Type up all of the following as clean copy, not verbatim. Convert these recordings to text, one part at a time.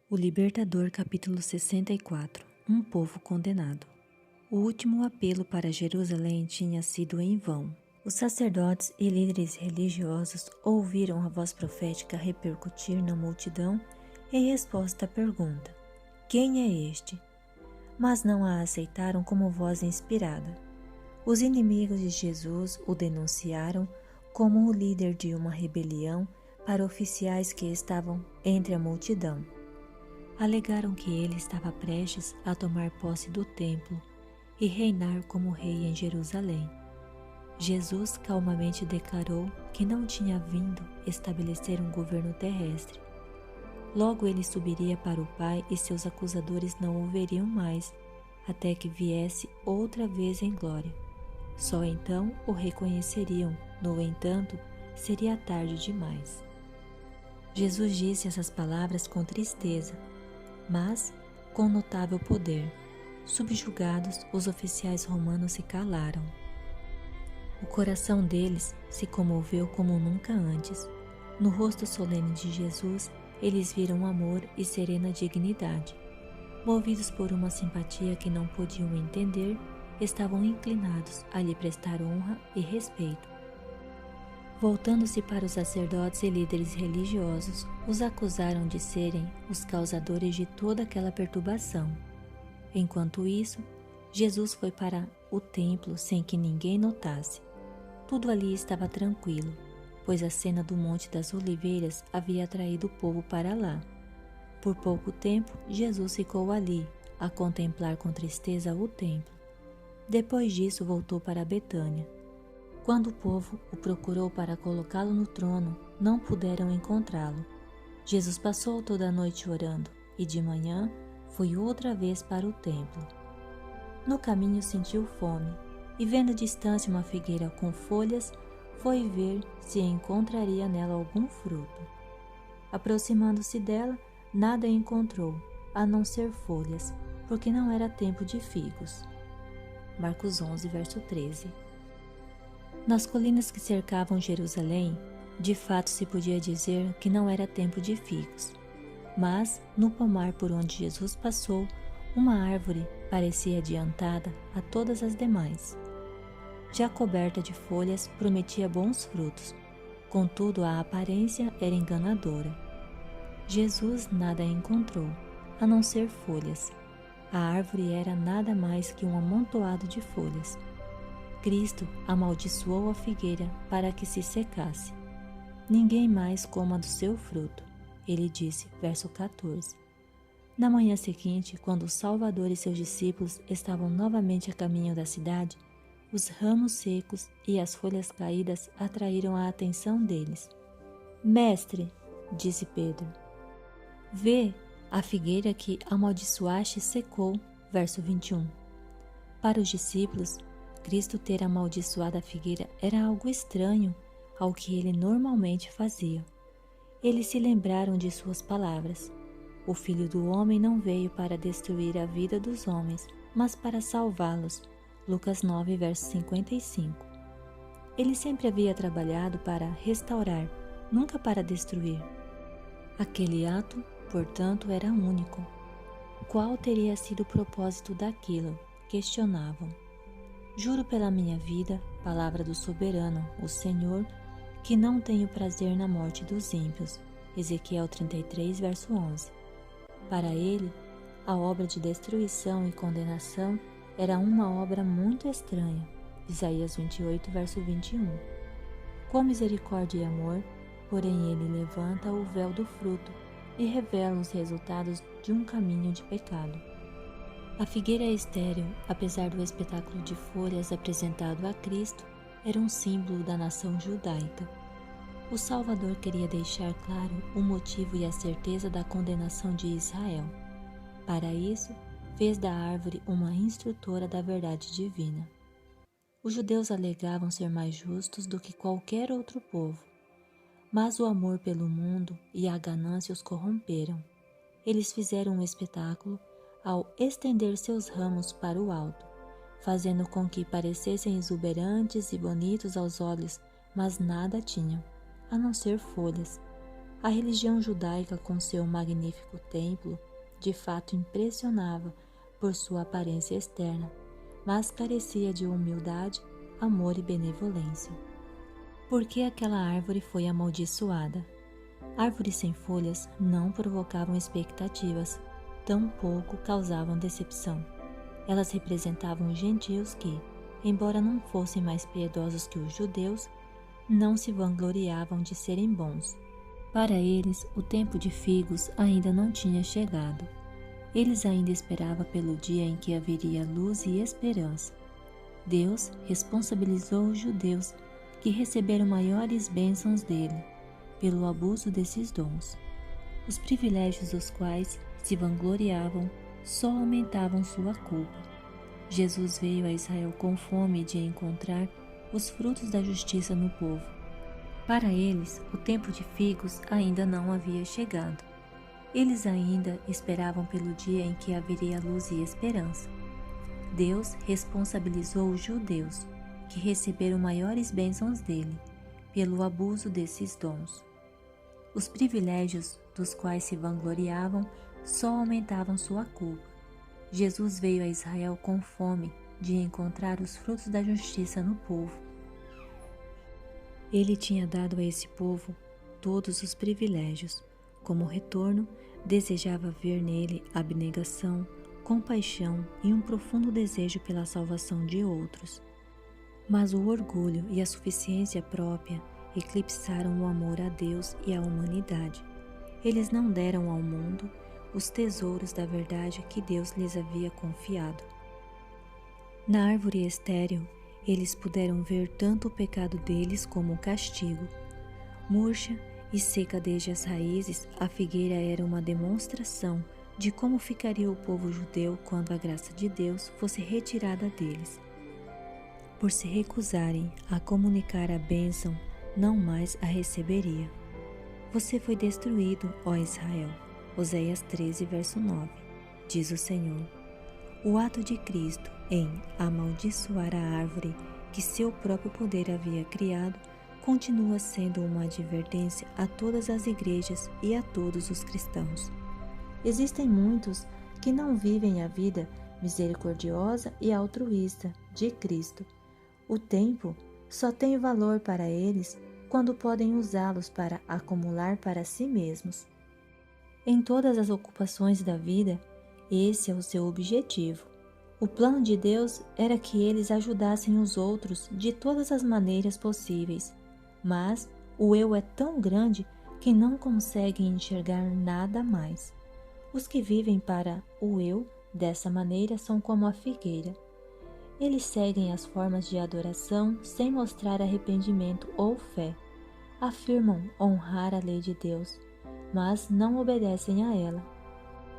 O Libertador, capítulo 64. Um povo condenado. O último apelo para Jerusalém tinha sido em vão. Os sacerdotes e líderes religiosos ouviram a voz profética repercutir na multidão em resposta à pergunta: quem é este? Mas não a aceitaram como voz inspirada. Os inimigos de Jesus o denunciaram como o líder de uma rebelião para oficiais que estavam entre a multidão. Alegaram que ele estava prestes a tomar posse do templo e reinar como rei em Jerusalém. Jesus calmamente declarou que não tinha vindo estabelecer um governo terrestre. Logo ele subiria para o Pai e seus acusadores não o veriam mais, até que viesse outra vez em glória. Só então o reconheceriam, no entanto, seria tarde demais. Jesus disse essas palavras com tristeza, mas com notável poder. Subjugados, os oficiais romanos se calaram. O coração deles se comoveu como nunca antes. No rosto solene de Jesus, eles viram amor e serena dignidade. Movidos por uma simpatia que não podiam entender, estavam inclinados a lhe prestar honra e respeito. Voltando-se para os sacerdotes e líderes religiosos, os acusaram de serem os causadores de toda aquela perturbação. Enquanto isso, Jesus foi para o templo sem que ninguém notasse. Tudo ali estava tranquilo, pois a cena do Monte das Oliveiras havia atraído o povo para lá. Por pouco tempo, Jesus ficou ali, a contemplar com tristeza o templo. Depois disso, voltou para Betânia. Quando o povo o procurou para colocá-lo no trono, não puderam encontrá-lo. Jesus passou toda a noite orando e de manhã foi outra vez para o templo. No caminho sentiu fome e, vendo à distância uma figueira com folhas, foi ver se encontraria nela algum fruto. Aproximando-se dela, nada encontrou, a não ser folhas, porque não era tempo de figos. Marcos 11, verso 13. Nas colinas que cercavam Jerusalém, de fato se podia dizer que não era tempo de figos. Mas, no pomar por onde Jesus passou, uma árvore parecia adiantada a todas as demais. Já coberta de folhas, prometia bons frutos, contudo a aparência era enganadora. Jesus nada encontrou, a não ser folhas. A árvore era nada mais que um amontoado de folhas. Cristo amaldiçoou a figueira para que se secasse. Ninguém mais coma do seu fruto, ele disse, verso 14. Na manhã seguinte, quando o Salvador e seus discípulos estavam novamente a caminho da cidade, os ramos secos e as folhas caídas atraíram a atenção deles. Mestre, disse Pedro, vê, a figueira que amaldiçoaste secou, verso 21. Para os discípulos, Cristo ter amaldiçoado a figueira era algo estranho ao que ele normalmente fazia. Eles se lembraram de suas palavras. O Filho do Homem não veio para destruir a vida dos homens, mas para salvá-los. Lucas 9, verso 55. Ele sempre havia trabalhado para restaurar, nunca para destruir. Aquele ato, portanto, era único. Qual teria sido o propósito daquilo? Questionavam. Juro pela minha vida, palavra do soberano, o Senhor, que não tenho prazer na morte dos ímpios. Ezequiel 33, verso 11. Para ele, a obra de destruição e condenação era uma obra muito estranha. Isaías 28, verso 21. Com misericórdia e amor, porém ele levanta o véu do fruto e revela os resultados de um caminho de pecado. A figueira estéril, apesar do espetáculo de folhas apresentado a Cristo, era um símbolo da nação judaica. O Salvador queria deixar claro o motivo e a certeza da condenação de Israel. Para isso, fez da árvore uma instrutora da verdade divina. Os judeus alegavam ser mais justos do que qualquer outro povo, mas o amor pelo mundo e a ganância os corromperam. Eles fizeram um espetáculo ao estender seus ramos para o alto, fazendo com que parecessem exuberantes e bonitos aos olhos, mas nada tinham, a não ser folhas. A religião judaica, com seu magnífico templo, de fato impressionava por sua aparência externa, mas carecia de humildade, amor e benevolência. Por que aquela árvore foi amaldiçoada? Árvores sem folhas não provocavam expectativas, tampouco causavam decepção. Elas representavam os gentios que, embora não fossem mais piedosos que os judeus, não se vangloriavam de serem bons. Para eles, o tempo de figos ainda não tinha chegado. Eles ainda esperavam pelo dia em que haveria luz e esperança. Deus responsabilizou os judeus que receberam maiores bênçãos dele, pelo abuso desses dons. Os privilégios dos quais se vangloriavam só aumentavam sua culpa. Jesus veio a Israel com fome de encontrar os frutos da justiça no povo. Para eles, o tempo de figos ainda não havia chegado. Eles ainda esperavam pelo dia em que haveria luz e esperança. Deus responsabilizou os judeus, que receberam maiores bênçãos dele, pelo abuso desses dons. Os privilégios dos quais se vangloriavam só aumentavam sua culpa. Jesus veio a Israel com fome de encontrar os frutos da justiça no povo. Ele tinha dado a esse povo todos os privilégios. Como retorno, desejava ver nele abnegação, compaixão e um profundo desejo pela salvação de outros. Mas o orgulho e a suficiência própria eclipsaram o amor a Deus e à humanidade. Eles não deram ao mundo os tesouros da verdade que Deus lhes havia confiado. Na árvore estéril, eles puderam ver tanto o pecado deles como o castigo. Murcha e seca desde as raízes, a figueira era uma demonstração de como ficaria o povo judeu quando a graça de Deus fosse retirada deles. Por se recusarem a comunicar a bênção, não mais a receberia. Você foi destruído, ó Israel. Oséias 13, verso 9. Diz o Senhor. O ato de Cristo em amaldiçoar a árvore que seu próprio poder havia criado continua sendo uma advertência a todas as igrejas e a todos os cristãos. Existem muitos que não vivem a vida misericordiosa e altruísta de Cristo. O tempo só tem valor para eles quando podem usá-los para acumular para si mesmos. Em todas as ocupações da vida, esse é o seu objetivo. O plano de Deus era que eles ajudassem os outros de todas as maneiras possíveis, mas o eu é tão grande que não conseguem enxergar nada mais. Os que vivem para o eu dessa maneira são como a figueira. Eles seguem as formas de adoração sem mostrar arrependimento ou fé. Afirmam honrar a lei de Deus, mas não obedecem a ela.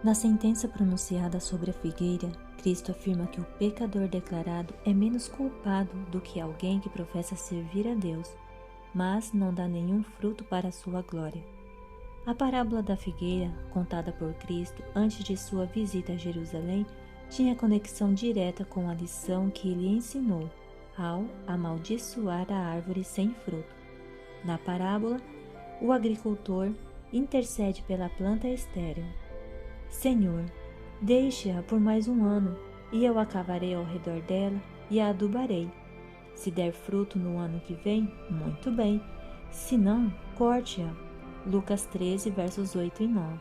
Na sentença pronunciada sobre a figueira, Cristo afirma que o pecador declarado é menos culpado do que alguém que professa servir a Deus, mas não dá nenhum fruto para a sua glória. A parábola da figueira, contada por Cristo antes de sua visita a Jerusalém, tinha conexão direta com a lição que ele ensinou ao amaldiçoar a árvore sem fruto. Na parábola, o agricultor intercede pela planta estéril. Senhor, deixe-a por mais um ano, e eu a cavarei ao redor dela e a adubarei. Se der fruto no ano que vem, muito bem. Se não, corte-a. Lucas 13, versos 8 e 9.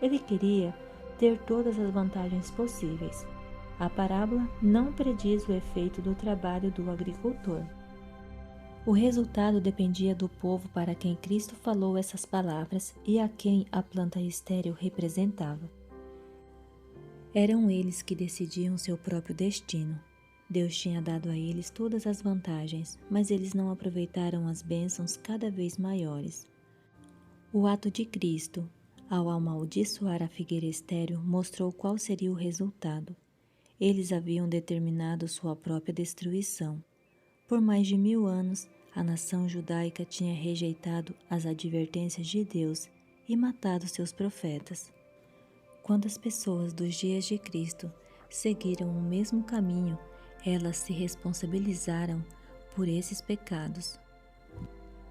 Ele queria ter todas as vantagens possíveis. A parábola não prediz o efeito do trabalho do agricultor. O resultado dependia do povo para quem Cristo falou essas palavras e a quem a planta estéril representava. Eram eles que decidiam seu próprio destino. Deus tinha dado a eles todas as vantagens, mas eles não aproveitaram as bênçãos cada vez maiores. O ato de Cristo, ao amaldiçoar a figueira estéril, mostrou qual seria o resultado. Eles haviam determinado sua própria destruição. Por mais de 1000 anos, a nação judaica tinha rejeitado as advertências de Deus e matado seus profetas. Quando as pessoas dos dias de Cristo seguiram o mesmo caminho, elas se responsabilizaram por esses pecados.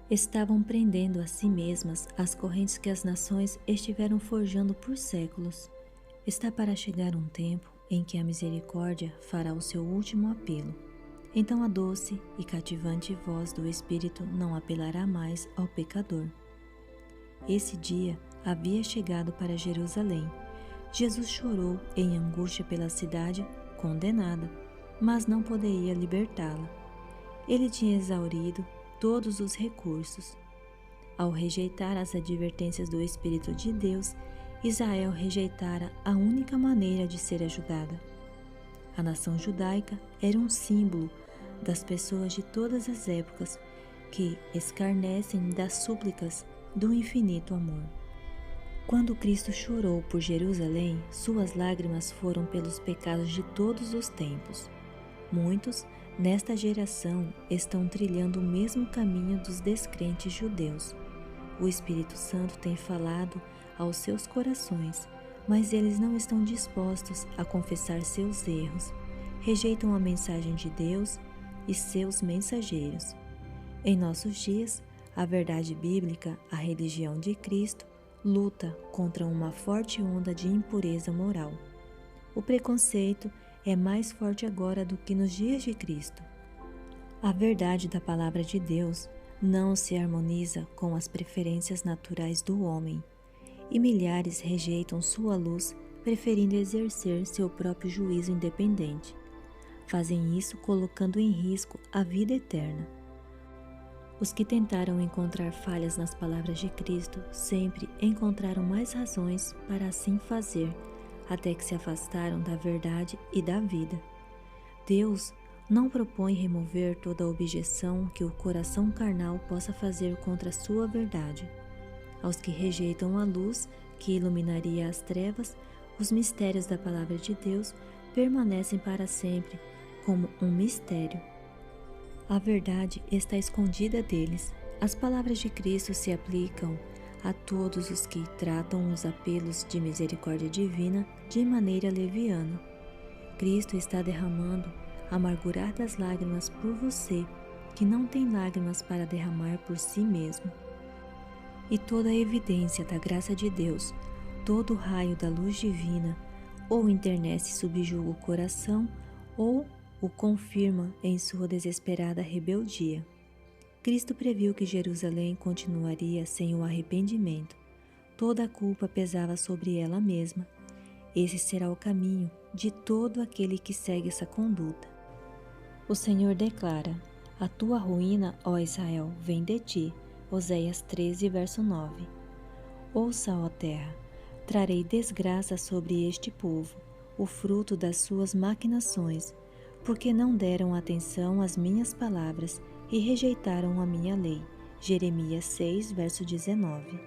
Estavam prendendo a si mesmas as correntes que as nações estiveram forjando por séculos. Está para chegar um tempo em que a misericórdia fará o seu último apelo. Então a doce e cativante voz do Espírito não apelará mais ao pecador. Esse dia havia chegado para Jerusalém. Jesus chorou em angústia pela cidade condenada, mas não poderia libertá-la. Ele tinha exaurido todos os recursos. Ao rejeitar as advertências do Espírito de Deus, Israel rejeitara a única maneira de ser ajudada. A nação judaica era um símbolo das pessoas de todas as épocas que escarnecem das súplicas do infinito amor. Quando Cristo chorou por Jerusalém, suas lágrimas foram pelos pecados de todos os tempos. Muitos, nesta geração, estão trilhando o mesmo caminho dos descrentes judeus. O Espírito Santo tem falado aos seus corações, mas eles não estão dispostos a confessar seus erros, rejeitam a mensagem de Deus e seus mensageiros. Em nossos dias, a verdade bíblica, a religião de Cristo, luta contra uma forte onda de impureza moral. O preconceito é mais forte agora do que nos dias de Cristo. A verdade da palavra de Deus não se harmoniza com as preferências naturais do homem, e milhares rejeitam sua luz, preferindo exercer seu próprio juízo independente. Fazem isso colocando em risco a vida eterna. Os que tentaram encontrar falhas nas palavras de Cristo sempre encontraram mais razões para assim fazer, até que se afastaram da verdade e da vida. Deus não propõe remover toda objeção que o coração carnal possa fazer contra a sua verdade. Aos que rejeitam a luz que iluminaria as trevas, os mistérios da palavra de Deus permanecem para sempre como um mistério. A verdade está escondida deles. As palavras de Cristo se aplicam a todos os que tratam os apelos de misericórdia divina de maneira leviana. Cristo está derramando amarguradas lágrimas por você, que não tem lágrimas para derramar por si mesmo. E toda a evidência da graça de Deus, todo o raio da luz divina, ou internece e subjuga o coração, ou o confirma em sua desesperada rebeldia. Cristo previu que Jerusalém continuaria sem o arrependimento. Toda a culpa pesava sobre ela mesma. Esse será o caminho de todo aquele que segue essa conduta. O Senhor declara: a tua ruína, ó Israel, vem de ti. Oséias 13, verso 9. Ouça, ó terra, trarei desgraça sobre este povo, o fruto das suas maquinações, porque não deram atenção às minhas palavras e rejeitaram a minha lei. Jeremias 6, verso 19.